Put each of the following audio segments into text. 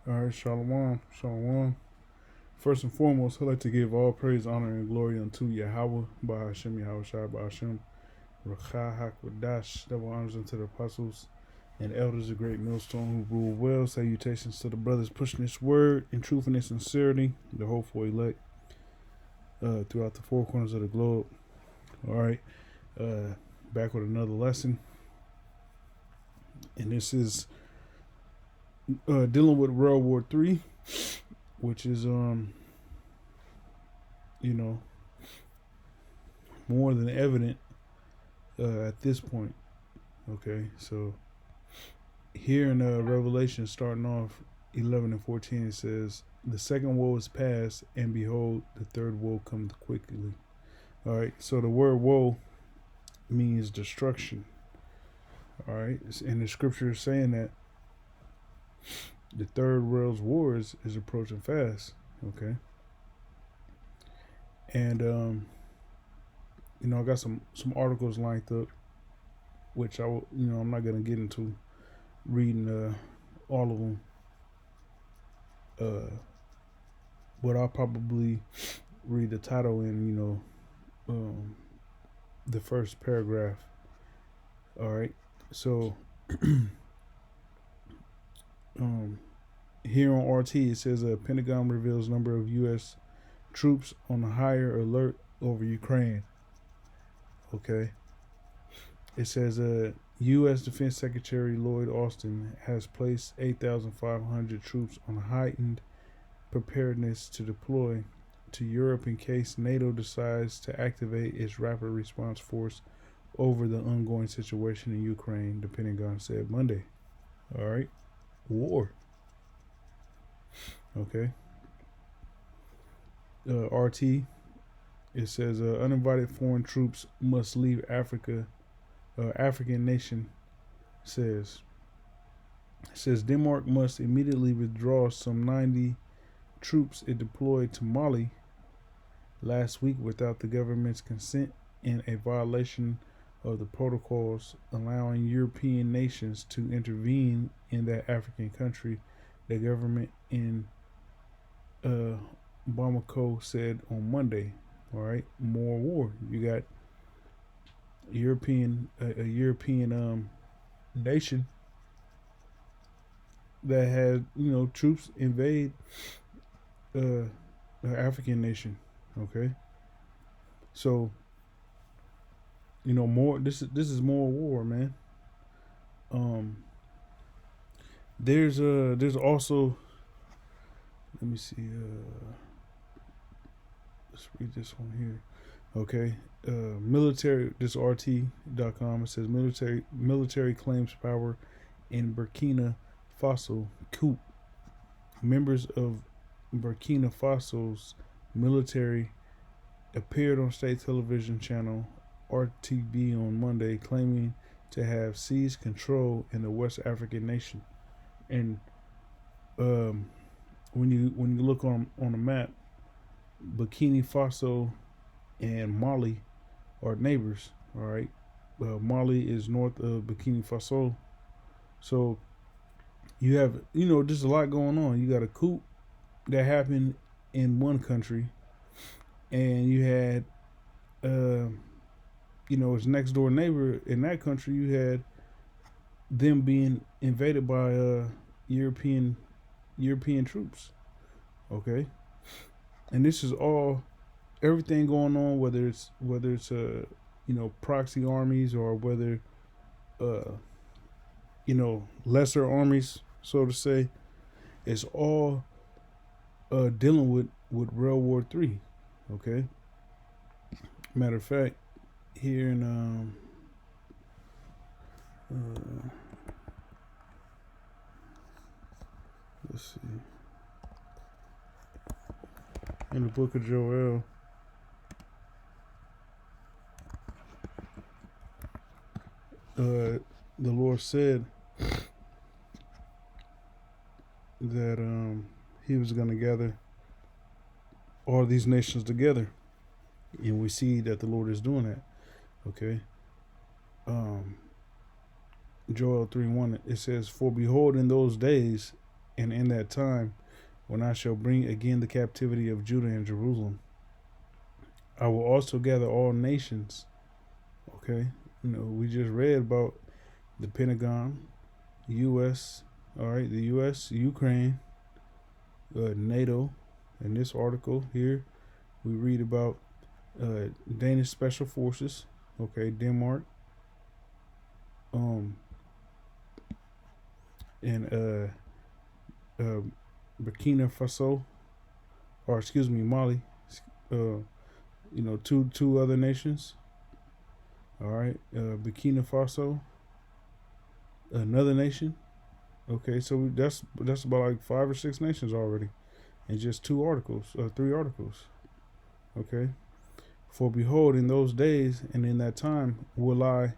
All right, Shalom, Shalom. First and foremost, I'd like to give all praise, honor, and glory unto Yahweh, Bahashem, Yahweh Shai, Bahashem, Rakah HaKodash, double honors unto the apostles and elders of great millstone who rule well. Salutations to the brothers pushing this word in truth and in sincerity, the hopeful elect throughout the four corners of the globe. All right, back with another lesson. And this is dealing with World War III, which is more than evident at this point. Okay, so here in Revelation, starting off 11 and 14, it says, "The second woe is past, and behold, the third woe comes quickly." All right, so the word woe means destruction. All right, and the scripture is saying that the third world's war is approaching fast. Okay, and I got some articles lined up, which I'm not gonna get into reading all of them. But I'll probably read the title and the first paragraph. All right, so here on RT it says Pentagon reveals number of U.S. troops on a higher alert over Ukraine. Okay, it says U.S. Defense Secretary Lloyd Austin has placed 8,500 troops on heightened preparedness to deploy to Europe in case NATO decides to activate its rapid response force over the ongoing situation in Ukraine, the Pentagon said Monday. All right, war. Okay. RT, it says uninvited foreign troops must leave Africa. African nation says. It says Denmark must immediately withdraw some 90 troops it deployed to Mali last week without the government's consent, in a violation of the protocols allowing European nations to intervene in that African country, the government in Bamako said on Monday. All right, more war. You got a European nation that had troops invade an African nation. Okay, so more. This is more war, man. There's also, let me see. Let's read this one here. Okay, military. This RT.com. It says military claims power in Burkina Faso coup. Members of Burkina Faso's military appeared on state television channel RTB on Monday, claiming to have seized control in the West African nation. And when you look on a map, Burkina Faso and Mali are neighbors. All right, Mali is north of Burkina Faso, so you have there's a lot going on. You got a coup that happened in one country, and you had its next door neighbor in that country. You had them being invaded by European troops. Okay, and this is all everything going on, whether it's proxy armies or whether lesser armies, so to say. It's all dealing with World War III. Okay. Matter of fact, here in let's see, in the book of Joel, the Lord said that he was going to gather all these nations together, and we see that the Lord is doing that. Okay. Joel 3:1, it says, "For behold, in those days And in that time, when I shall bring again the captivity of Judah and Jerusalem, I will also gather all nations. Okay, we just read about the Pentagon, U.S. All right, the U.S., Ukraine, NATO. In this article here, we read about Danish Special Forces. Okay, Denmark. And Burkina Faso, or excuse me, Mali. Two other nations. All right, Burkina Faso, another nation. Okay, so that's about like 5 or 6 nations already, in just 3 articles. Okay, for behold, in those days and in that time will I,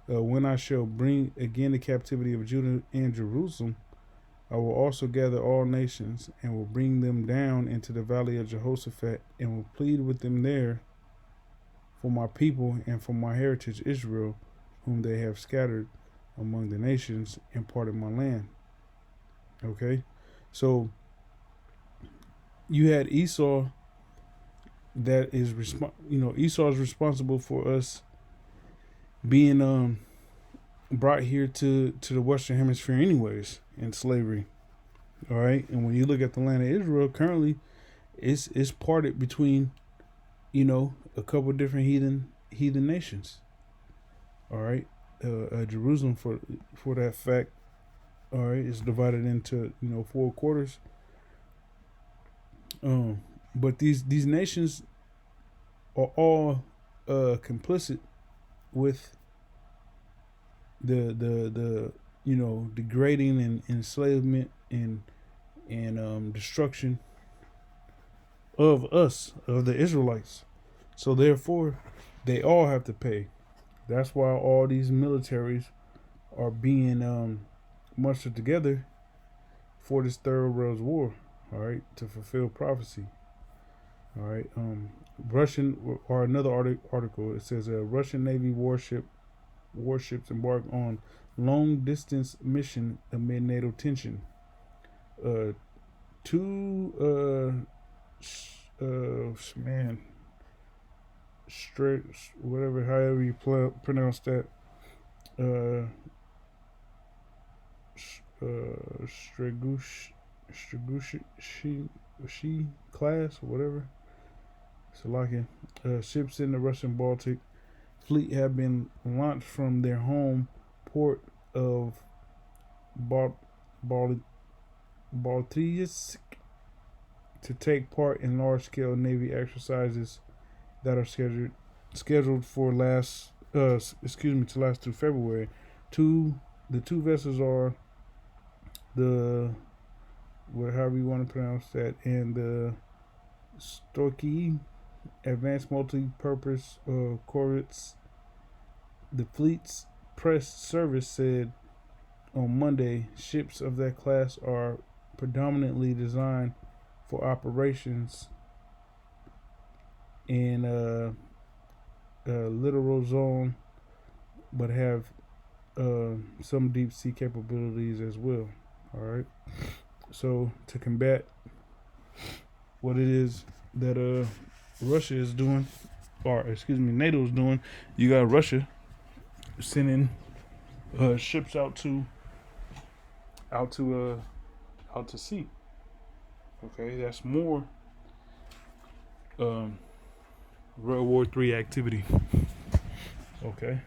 when I shall bring again the captivity of Judah and Jerusalem, I will also gather all nations and will bring them down into the valley of Jehoshaphat and will plead with them there for my people and for my heritage Israel, whom they have scattered among the nations and parted my land. Okay, so you had Esau that is Esau is responsible for us being brought here to the Western Hemisphere anyways in slavery. All right, and when you look at the land of Israel currently, it's parted between a couple different heathen nations. All right, Jerusalem for that fact. All right, it's divided into 4 quarters. But these nations are all complicit with the degrading and enslavement and destruction of us, of the Israelites. So therefore, they all have to pay. That's why all these militaries are being mustered together for this Third World War. All right, to fulfill prophecy. All right, Russian or another article. It says a Russian Navy warships embark on long distance mission amid NATO tension. Straight, whatever, however you pronounce that, Stragushi class, or whatever. Salakia. Ships in the Russian Baltic fleet have been launched from their home port of Baltijsk to take part in large-scale Navy exercises that are scheduled for to last through February. The two vessels are however you want to pronounce that, and the Storky advanced multi-purpose corvettes. The fleet's press service said on Monday ships of that class are predominantly designed for operations in a littoral zone, but have some deep sea capabilities as well. All right, so to combat what it is that Russia is doing, or excuse me, NATO is doing, you got Russia sending ships out to sea. Okay, that's more World War III activity. Okay.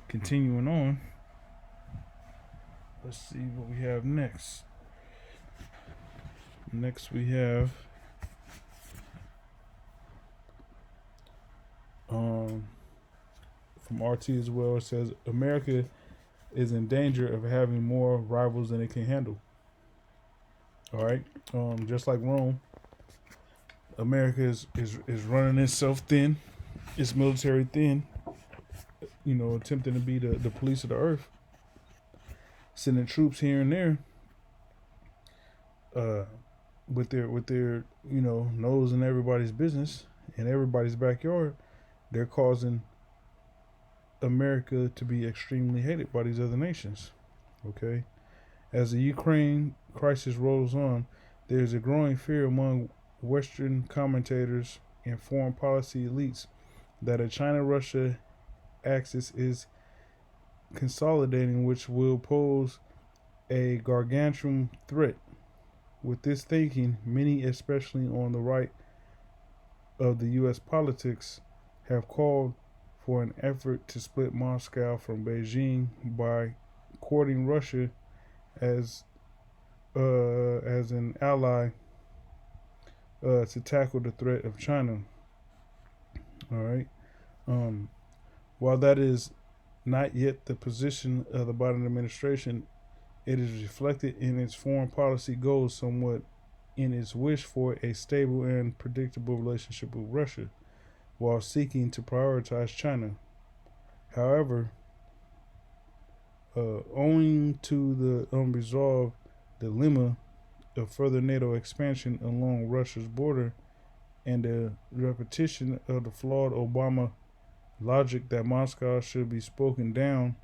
Continuing on, let's see what we have next. Next we have from RT as well. It says America is in danger of having more rivals than it can handle. All right, just like Rome, America is running itself thin, its military thin. Attempting to be the police of the earth, sending troops here and there, with their nose in everybody's business in everybody's backyard. They're causing America to be extremely hated by these other nations. Okay, as the Ukraine crisis rolls on, there is a growing fear among Western commentators and foreign policy elites that a China-Russia axis is consolidating, which will pose a gargantuan threat. With this thinking, many, especially on the right of the U.S. politics, have called for an effort to split Moscow from Beijing by courting Russia as as an ally to tackle the threat of China. All right. Um, while that is not yet the position of the Biden administration, it is reflected in its foreign policy goals somewhat in its wish for a stable and predictable relationship with Russia, while seeking to prioritize China. However, owing to the unresolved dilemma of further NATO expansion along Russia's border and the repetition of the flawed Obama logic that Moscow should be spoken down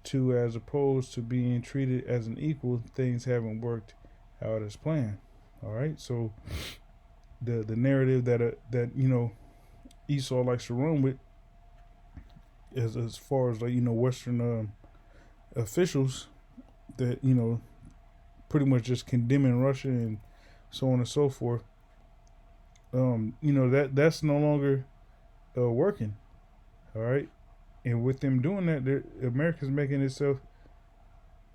to as opposed to being treated as an equal, things haven't worked out as planned. All right, so the narrative that Esau likes to run with, as far as Western officials, that pretty much just condemning Russia and so on and so forth. That's no longer working. All right, and with them doing that, America's making itself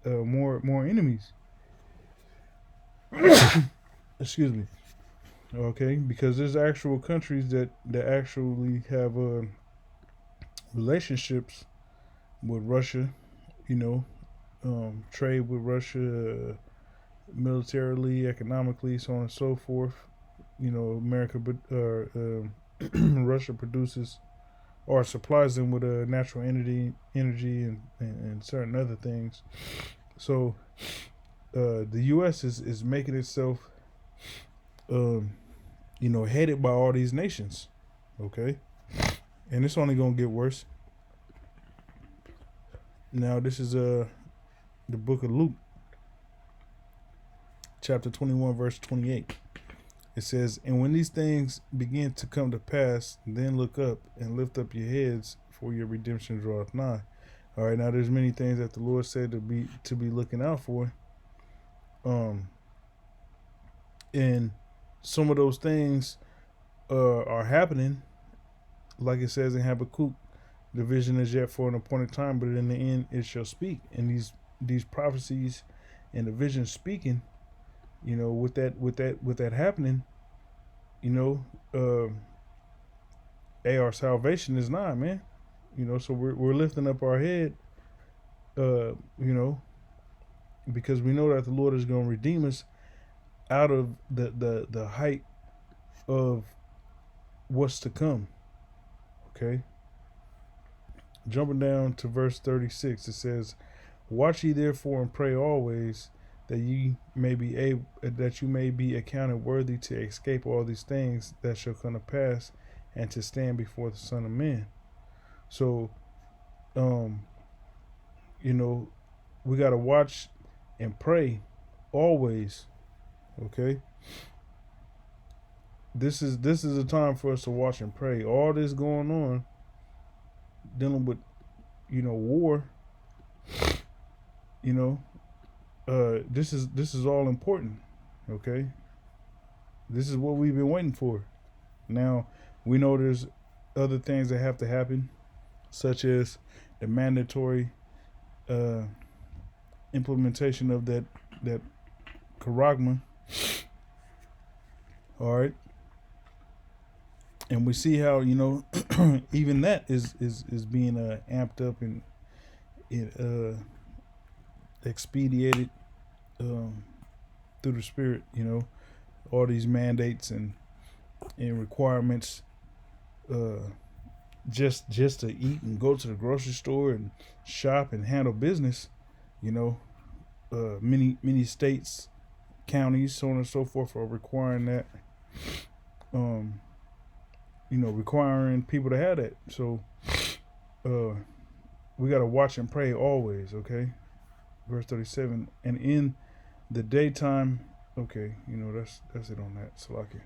more enemies. Excuse me. Okay, because there's actual countries that actually have relationships with Russia. You know, trade with Russia, militarily, economically, so on and so forth. America, Russia produces or supplies them with a natural energy and certain other things. So the U.S. is making itself, headed by all these nations. Okay, and it's only gonna get worse. Now this is the book of Luke, chapter 21, verse 28. It says, "And when these things begin to come to pass, then look up and lift up your heads, for your redemption draweth nigh." All right, now there's many things that the Lord said to be looking out for. And some of those things are happening, like it says in Habakkuk, "The vision is yet for an appointed time, but in the end it shall speak." And these prophecies and the vision speaking, with that happening, our salvation is nigh, man. So we're lifting up our head, because we know that the Lord is going to redeem us out of the height of what's to come. Okay. Jumping down to verse 36, it says, "Watch ye therefore and pray always, that you may be accounted worthy to escape all these things that shall come to pass, and to stand before the Son of Man." So, we gotta watch and pray always. Okay. This is a time for us to watch and pray. All this going on, dealing with, war. This is all important. Okay. This is what we've been waiting for. Now we know there's other things that have to happen, such as the mandatory implementation of that charagma. All right, and we see how even that is being amped up and expedited through the Spirit. All these mandates and requirements, just to eat and go to the grocery store and shop and handle business. Many states, counties, so on and so forth, are requiring that. Requiring people to have that. So, we gotta watch and pray always. Okay, verse 37. And in the daytime, okay, that's it on that. Salaki.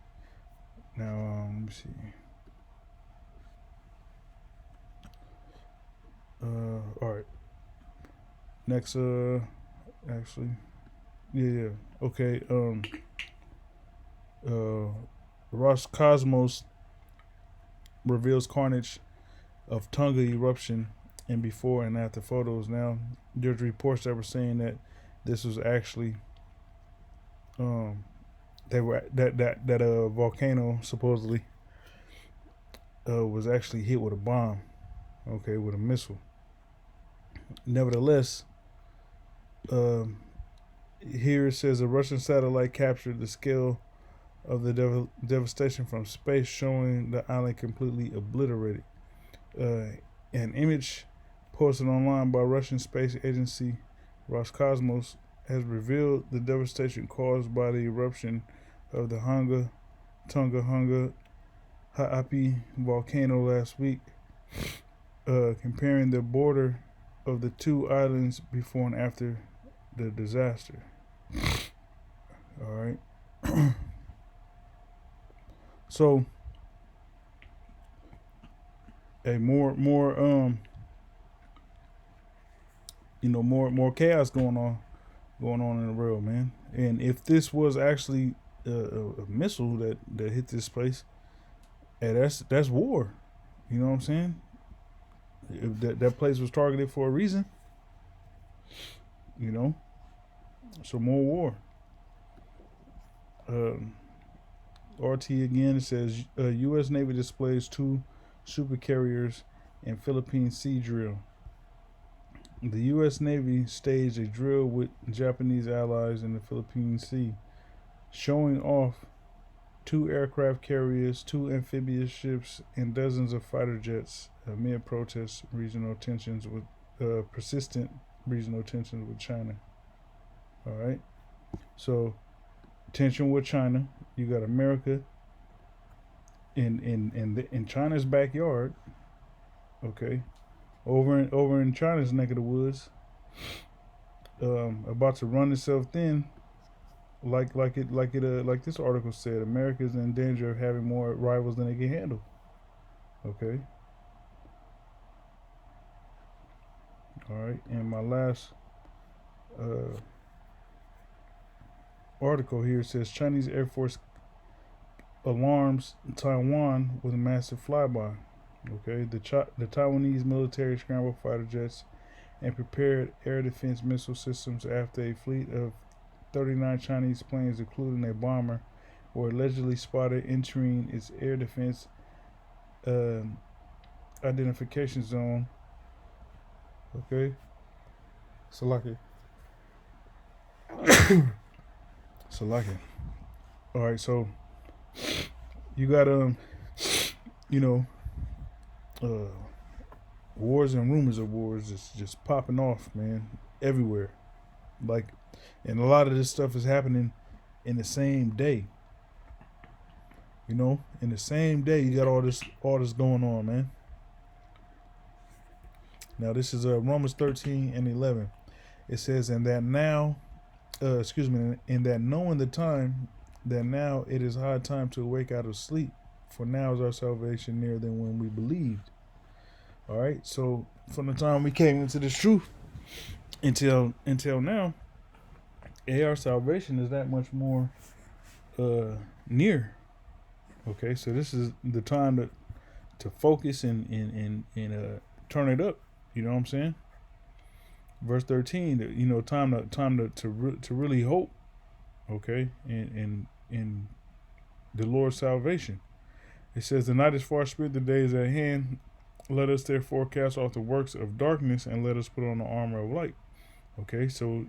Now let me see. All right. Next, actually, yeah. Okay. Ross Cosmos reveals carnage of Tonga eruption and before and after photos. Now, there's reports that were saying that this was actually that volcano supposedly was actually hit with a bomb, okay, with a missile. Nevertheless, here it says a Russian satellite captured the scale of the devastation from space, showing the island completely obliterated. An image posted online by Russian space agency Roscosmos has revealed the devastation caused by the eruption of the Tonga Ha'api volcano last week, comparing the border of the two islands before and after the disaster. All right. So, more chaos going on in the world, man. And if this was actually a missile that hit this place, hey, that's war. You know what I'm saying? If that place was targeted for a reason, so more war. RT again, it says U.S. Navy displays 2 super carriers in Philippine sea drill. The U.S. Navy staged a drill with Japanese allies in the Philippine Sea, showing off 2 aircraft carriers, 2 amphibious ships, and dozens of fighter jets amid persistent regional tensions with China. All right, so tension with China. You got America in China's backyard. Okay, over in China's neck of the woods, about to run itself thin. Like this article said, America is in danger of having more rivals than it can handle. Okay. All right, and my last article here says Chinese Air Force alarms Taiwan with a massive flyby. Okay, the Taiwanese military scrambled fighter jets and prepared air defense missile systems after a fleet of 39 Chinese planes, including a bomber, were allegedly spotted entering its air defense identification zone. Okay, Salaki. Salaki. All right, so you got wars and rumors of wars just popping off, man, everywhere. Like, and a lot of this stuff is happening in the same day. In the same day, you got all this going on, man. Now this is Romans 13 and 11. It says, in that knowing the time, that now it is high time to awake out of sleep, for now is our salvation nearer than when we believed. All right, so from the time we came into this truth until now, our salvation is that much more near. Okay, so this is the time to focus and turn it up. You know what I'm saying? Verse 13, time to really hope. Okay, in the Lord's salvation. It says, the night is far spent, the day is at hand. Let us therefore cast off the works of darkness and let us put on the armor of light. Okay, so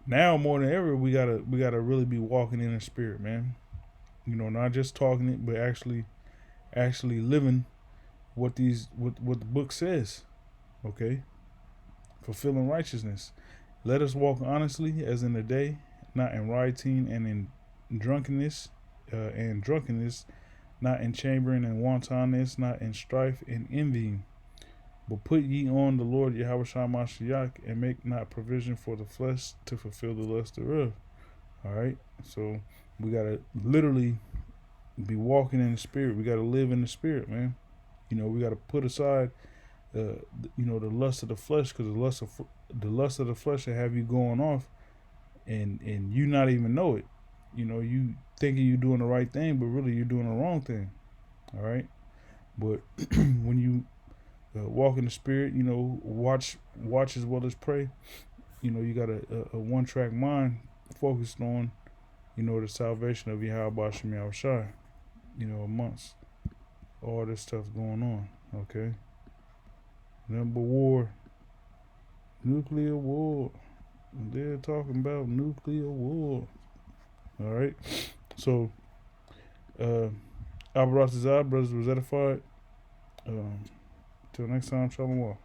now more than ever, we gotta really be walking in the spirit, man. Not just talking it, but actually living what the book says. Okay, fulfilling righteousness. Let us walk honestly as in the day, not in rioting and in drunkenness, not in chambering and wantonness, not in strife and envying. But put ye on the Lord Yahweh Shai Mashiach, and make not provision for the flesh to fulfill the lust thereof. All right. So we gotta literally be walking in the spirit. We gotta live in the spirit, man. We gotta put aside, the lust of the flesh, because the lust of the flesh will have you going off, and you not even know it. You thinking you're doing the right thing, but really you're doing the wrong thing. All right. But when you walk in the spirit, watch as well as pray. You got a one-track mind focused on, the salvation of Yahweh Shem Yahushai, amongst all this stuff going on. Okay. Number war, nuclear war. They're talking about nuclear war. All right. So, Albaraz Zah, brothers was edified. Till next time, shalom.